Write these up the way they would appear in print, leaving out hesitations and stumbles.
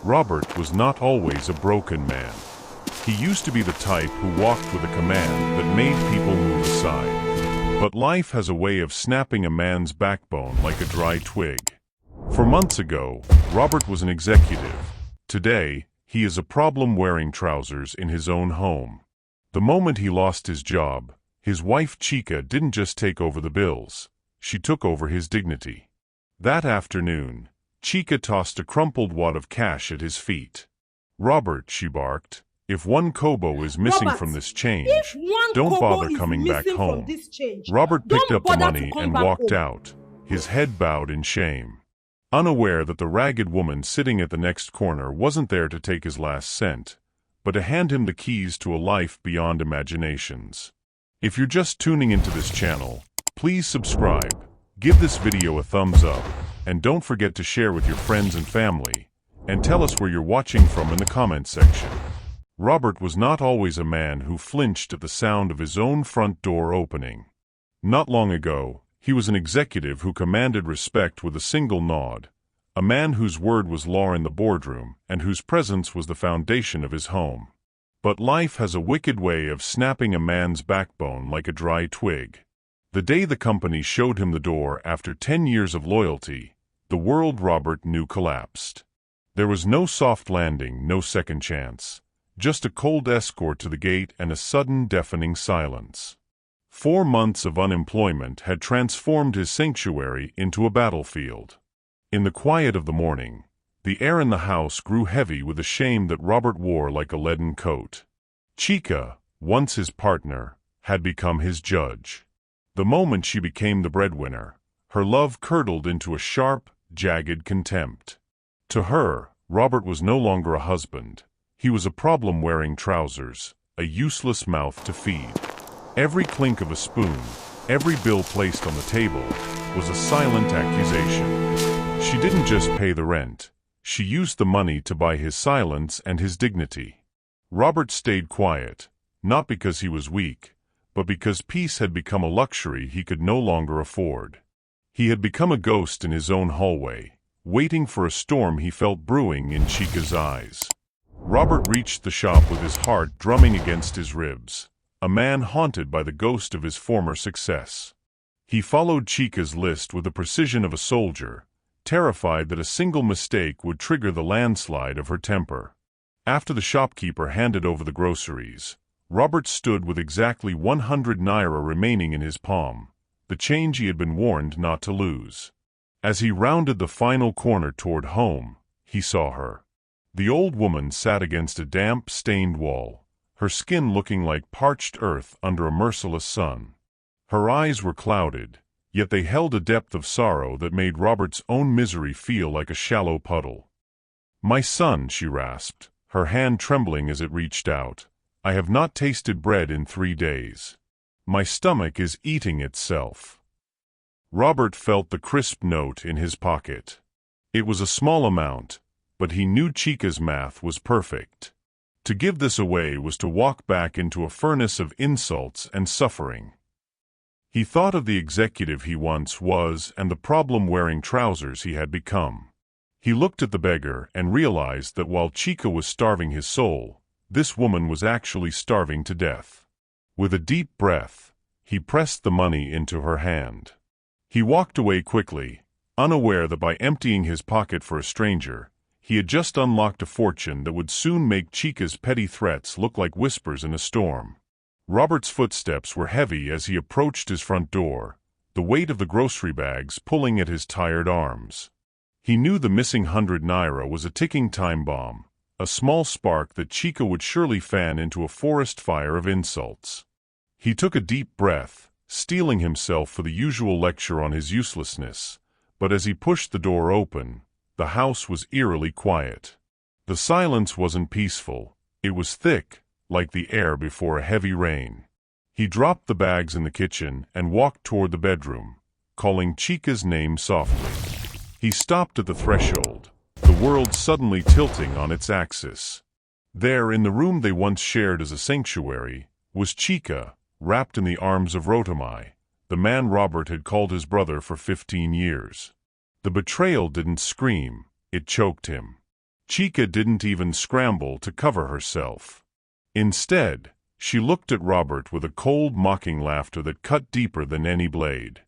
Robert was not always a broken man. He used to be the type who walked with a command that made people move aside. But life has a way of snapping a man's backbone like a dry twig. 4 months ago, Robert was an executive. Today, he is a problem wearing trousers in his own home. The moment he lost his job, his wife Chica didn't just take over the bills, she took over his dignity. That afternoon, Chica tossed a crumpled wad of cash at his feet. "Robert," she barked, "if 1 kobo is missing from this change, don't bother coming back home." Robert picked up the money and walked out, his head bowed in shame. Unaware that the ragged woman sitting at the next corner wasn't there to take his last cent, but to hand him the keys to a life beyond imaginations. If you're just tuning into this channel, please subscribe, give this video a thumbs up, and don't forget to share with your friends and family, and tell us where you're watching from in the comments section. Robert was not always a man who flinched at the sound of his own front door opening. Not long ago, he was an executive who commanded respect with a single nod, a man whose word was law in the boardroom and whose presence was the foundation of his home. But life has a wicked way of snapping a man's backbone like a dry twig. The day the company showed him the door after 10 years of loyalty, the world Robert knew collapsed. There was no soft landing, no second chance, just a cold escort to the gate and a sudden deafening silence. 4 months of unemployment had transformed his sanctuary into a battlefield. In the quiet of the morning, the air in the house grew heavy with the shame that Robert wore like a leaden coat. Chica, once his partner, had become his judge. The moment she became the breadwinner, her love curdled into a sharp, jagged contempt. To her, Robert was no longer a husband. He was a problem wearing trousers, a useless mouth to feed. Every clink of a spoon, every bill placed on the table, was a silent accusation. She didn't just pay the rent, she used the money to buy his silence and his dignity. Robert stayed quiet, not because he was weak, but because peace had become a luxury he could no longer afford. He had become a ghost in his own hallway, waiting for a storm he felt brewing in Chica's eyes. Robert reached the shop with his heart drumming against his ribs, a man haunted by the ghost of his former success. He followed Chica's list with the precision of a soldier, terrified that a single mistake would trigger the landslide of her temper. After the shopkeeper handed over the groceries, Robert stood with exactly 100 naira remaining in his palm, the change he had been warned not to lose. As he rounded the final corner toward home, he saw her. The old woman sat against a damp, stained wall, her skin looking like parched earth under a merciless sun. Her eyes were clouded, yet they held a depth of sorrow that made Robert's own misery feel like a shallow puddle. "My son," she rasped, her hand trembling as it reached out, "I have not tasted bread in 3 days. My stomach is eating itself." Robert felt the crisp note in his pocket. It was a small amount, but he knew Chica's math was perfect. To give this away was to walk back into a furnace of insults and suffering. He thought of the executive he once was and the problem-wearing trousers he had become. He looked at the beggar and realized that while Chica was starving his soul, this woman was actually starving to death. With a deep breath, he pressed the money into her hand. He walked away quickly, unaware that by emptying his pocket for a stranger, he had just unlocked a fortune that would soon make Chica's petty threats look like whispers in a storm. Robert's footsteps were heavy as he approached his front door, the weight of the grocery bags pulling at his tired arms. He knew the missing 100 naira was a ticking time bomb, a small spark that Chica would surely fan into a forest fire of insults. He took a deep breath, steeling himself for the usual lecture on his uselessness, but as he pushed the door open, the house was eerily quiet. The silence wasn't peaceful, it was thick, like the air before a heavy rain. He dropped the bags in the kitchen and walked toward the bedroom, calling Chica's name softly. He stopped at the threshold, the world suddenly tilting on its axis. There, in the room they once shared as a sanctuary, was Chica, wrapped in the arms of Reby, the man Robert had called his brother for 15 years. The betrayal didn't scream, it choked him. Chica didn't even scramble to cover herself. Instead, she looked at Robert with a cold, mocking laughter that cut deeper than any blade.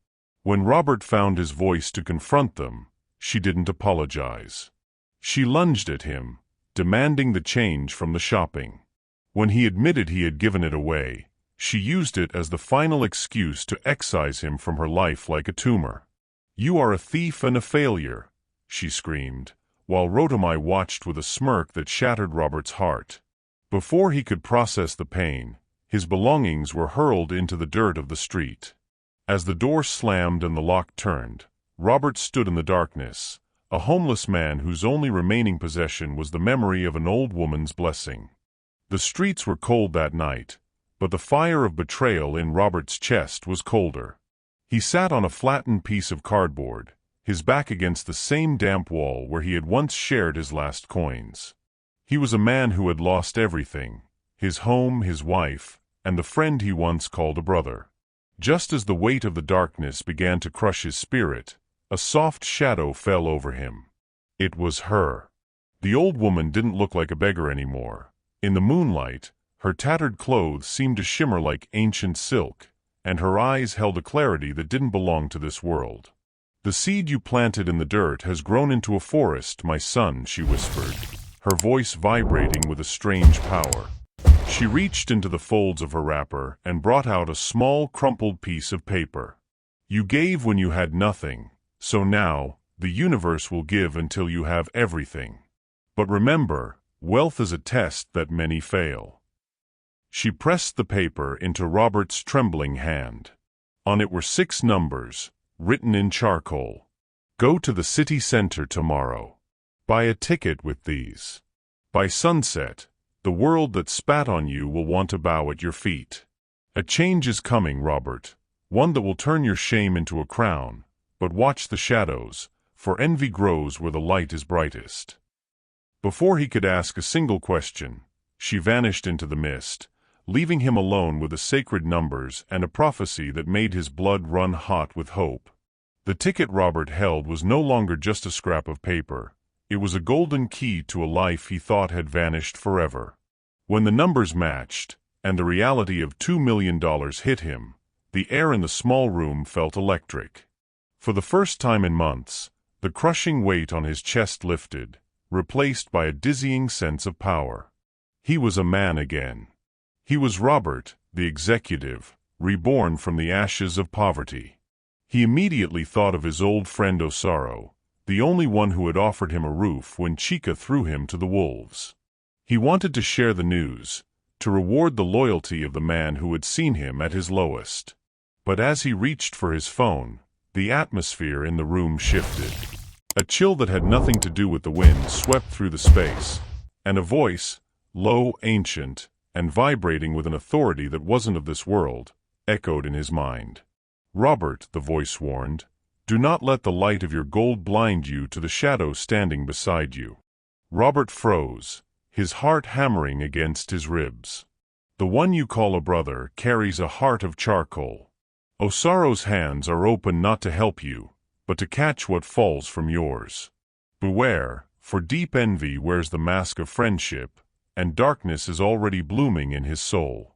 When Robert found his voice to confront them, she didn't apologize. She lunged at him, demanding the change from the shopping. When he admitted he had given it away, she used it as the final excuse to excise him from her life like a tumor. "You are a thief and a failure," she screamed, while Rotami watched with a smirk that shattered Robert's heart. Before he could process the pain, his belongings were hurled into the dirt of the street. As the door slammed and the lock turned, Robert stood in the darkness, a homeless man whose only remaining possession was the memory of an old woman's blessing. The streets were cold that night, but the fire of betrayal in Robert's chest was colder. He sat on a flattened piece of cardboard, his back against the same damp wall where he had once shared his last coins. He was a man who had lost everything: his home, his wife, and the friend he once called a brother. Just as the weight of the darkness began to crush his spirit, a soft shadow fell over him. It was her. The old woman didn't look like a beggar anymore. In the moonlight, her tattered clothes seemed to shimmer like ancient silk, and her eyes held a clarity that didn't belong to this world. "The seed you planted in the dirt has grown into a forest, my son," she whispered, her voice vibrating with a strange power. She reached into the folds of her wrapper and brought out a small, crumpled piece of paper. "You gave when you had nothing, so now, the universe will give until you have everything. But remember, wealth is a test that many fail." She pressed the paper into Robert's trembling hand. On it were 6 numbers, written in charcoal. "Go to the city center tomorrow. Buy a ticket with these. By sunset, the world that spat on you will want to bow at your feet. A change is coming, Robert, one that will turn your shame into a crown, but watch the shadows, for envy grows where the light is brightest." Before he could ask a single question, she vanished into the mist, leaving him alone with the sacred numbers and a prophecy that made his blood run hot with hope. The ticket Robert held was no longer just a scrap of paper. It was a golden key to a life he thought had vanished forever. When the numbers matched, and the reality of $2 million hit him, the air in the small room felt electric. For the first time in months, the crushing weight on his chest lifted, replaced by a dizzying sense of power. He was a man again. He was Robert, the executive, reborn from the ashes of poverty. He immediately thought of his old friend Osaro, the only one who had offered him a roof when Chica threw him to the wolves. He wanted to share the news, to reward the loyalty of the man who had seen him at his lowest. But as he reached for his phone, the atmosphere in the room shifted. A chill that had nothing to do with the wind swept through the space, and a voice, low, ancient, and vibrating with an authority that wasn't of this world, echoed in his mind. "Robert," the voice warned, "do not let the light of your gold blind you to the shadow standing beside you." Robert froze, his heart hammering against his ribs. "The one you call a brother carries a heart of charcoal. Osaro's hands are open not to help you, but to catch what falls from yours. Beware, for deep envy wears the mask of friendship, and darkness is already blooming in his soul."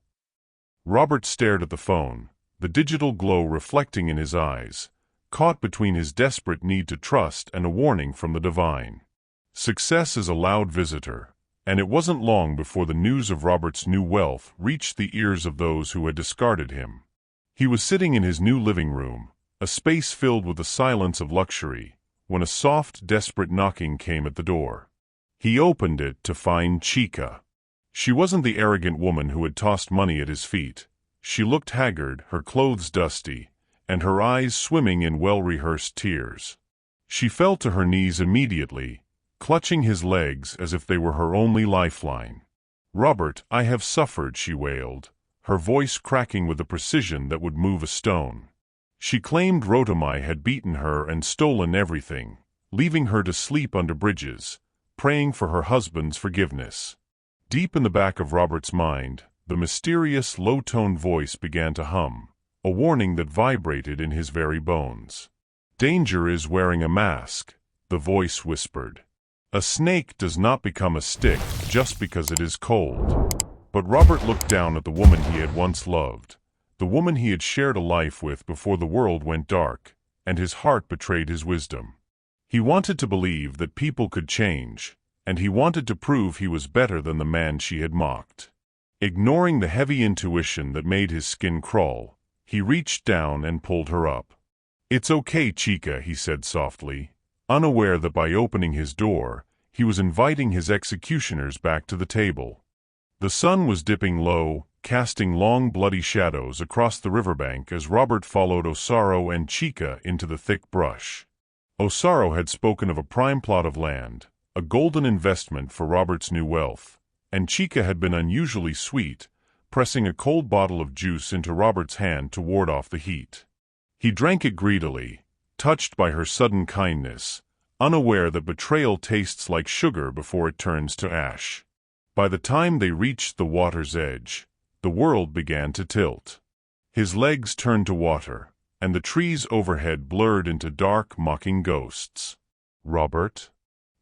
Robert stared at the phone, the digital glow reflecting in his eyes, caught between his desperate need to trust and a warning from the divine. Success is a loud visitor, and it wasn't long before the news of Robert's new wealth reached the ears of those who had discarded him. He was sitting in his new living room, a space filled with the silence of luxury, when a soft, desperate knocking came at the door. He opened it to find Chica. She wasn't the arrogant woman who had tossed money at his feet. She looked haggard, her clothes dusty, and her eyes swimming in well-rehearsed tears. She fell to her knees immediately, clutching his legs as if they were her only lifeline. "Robert, I have suffered," she wailed, her voice cracking with a precision that would move a stone. She claimed Rotami had beaten her and stolen everything, leaving her to sleep under bridges, praying for her husband's forgiveness. Deep in the back of Robert's mind, the mysterious, low-toned voice began to hum, a warning that vibrated in his very bones. "Danger is wearing a mask," the voice whispered. A snake does not become a stick just because it is cold. But Robert looked down at the woman he had once loved, the woman he had shared a life with before the world went dark, and his heart betrayed his wisdom. He wanted to believe that people could change, and he wanted to prove he was better than the man she had mocked. Ignoring the heavy intuition that made his skin crawl, he reached down and pulled her up. "It's okay, Chica," he said softly, unaware that by opening his door, he was inviting his executioners back to the table. The sun was dipping low, casting long bloody shadows across the riverbank as Robert followed Osaro and Chica into the thick brush. Osaro had spoken of a prime plot of land, a golden investment for Robert's new wealth, and Chica had been unusually sweet, pressing a cold bottle of juice into Robert's hand to ward off the heat. He drank it greedily, touched by her sudden kindness, unaware that betrayal tastes like sugar before it turns to ash. By the time they reached the water's edge, the world began to tilt. His legs turned to water, and the trees overhead blurred into dark, mocking ghosts. "Robert?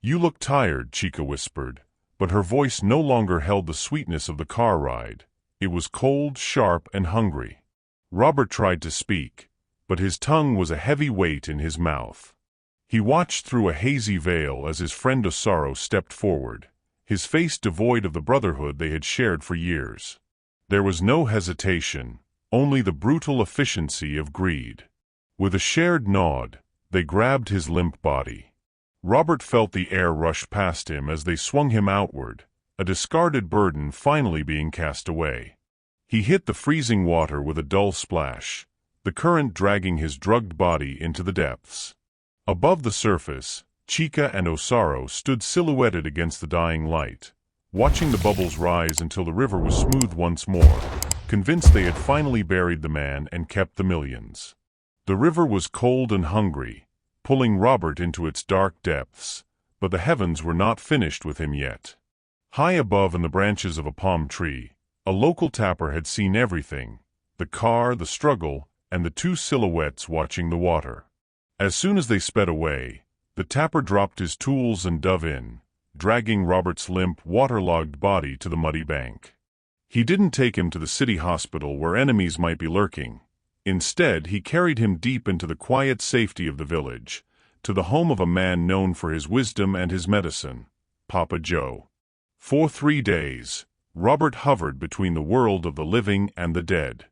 You look tired," Chica whispered, but her voice no longer held the sweetness of the car ride. It was cold, sharp, and hungry. Robert tried to speak, but his tongue was a heavy weight in his mouth. He watched through a hazy veil as his friend Osaro stepped forward, his face devoid of the brotherhood they had shared for years. There was no hesitation, only the brutal efficiency of greed. With a shared nod, they grabbed his limp body. Robert felt the air rush past him as they swung him outward, a discarded burden finally being cast away. He hit the freezing water with a dull splash, the current dragging his drugged body into the depths. Above the surface, Chica and Osaro stood silhouetted against the dying light, watching the bubbles rise until the river was smooth once more, convinced they had finally buried the man and kept the millions. The river was cold and hungry, pulling Robert into its dark depths, but the heavens were not finished with him yet. High above in the branches of a palm tree, a local tapper had seen everything, the car, the struggle, and the two silhouettes watching the water. As soon as they sped away, the tapper dropped his tools and dove in, dragging Robert's limp, waterlogged body to the muddy bank. He didn't take him to the city hospital where enemies might be lurking. Instead, he carried him deep into the quiet safety of the village, to the home of a man known for his wisdom and his medicine, Papa Joe. For 3 days, Robert hovered between the world of the living and the dead.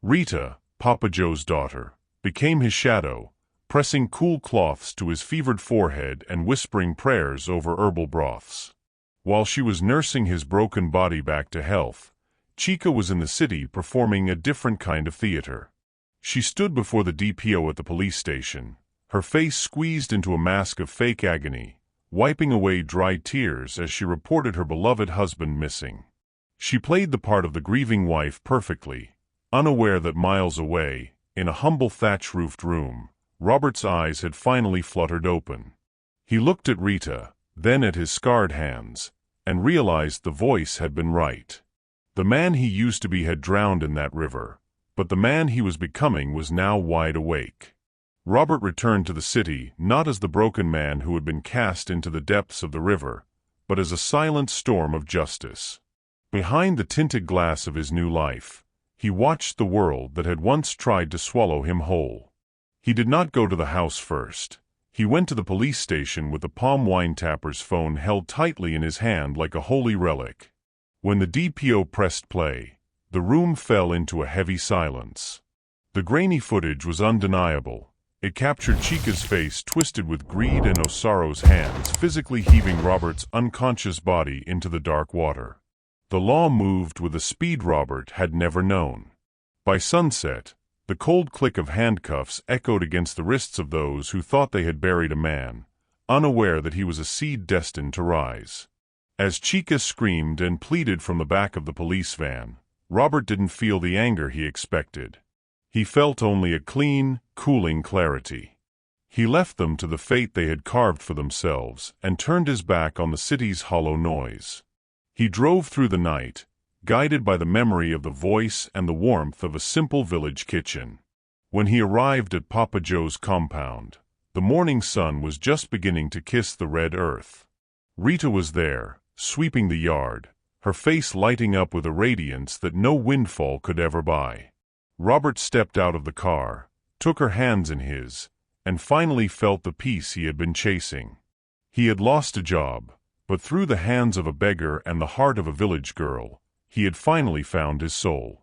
Rita, Papa Joe's daughter, became his shadow, pressing cool cloths to his fevered forehead and whispering prayers over herbal broths. While she was nursing his broken body back to health, Chica was in the city performing a different kind of theater. She stood before the DPO at the police station, her face squeezed into a mask of fake agony, wiping away dry tears as she reported her beloved husband missing. She played the part of the grieving wife perfectly, unaware that miles away, in a humble thatch-roofed room, Robert's eyes had finally fluttered open. He looked at Rita, then at his scarred hands, and realized the voice had been right. The man he used to be had drowned in that river, but the man he was becoming was now wide awake. Robert returned to the city not as the broken man who had been cast into the depths of the river, but as a silent storm of justice. Behind the tinted glass of his new life, he watched the world that had once tried to swallow him whole. He did not go to the house first. He went to the police station with the palm wine tapper's phone held tightly in his hand like a holy relic. When the DPO pressed play, the room fell into a heavy silence. The grainy footage was undeniable. It captured Chica's face twisted with greed and Osaro's hands physically heaving Robert's unconscious body into the dark water. The law moved with a speed Robert had never known. By sunset, the cold click of handcuffs echoed against the wrists of those who thought they had buried a man, unaware that he was a seed destined to rise. As Chica screamed and pleaded from the back of the police van, Robert didn't feel the anger he expected. He felt only a clean, cooling clarity. He left them to the fate they had carved for themselves and turned his back on the city's hollow noise. He drove through the night, guided by the memory of the voice and the warmth of a simple village kitchen. When he arrived at Papa Joe's compound, the morning sun was just beginning to kiss the red earth. Rita was there, sweeping the yard, her face lighting up with a radiance that no windfall could ever buy. Robert stepped out of the car, took her hands in his, and finally felt the peace he had been chasing. He had lost a job, but through the hands of a beggar and the heart of a village girl, he had finally found his soul.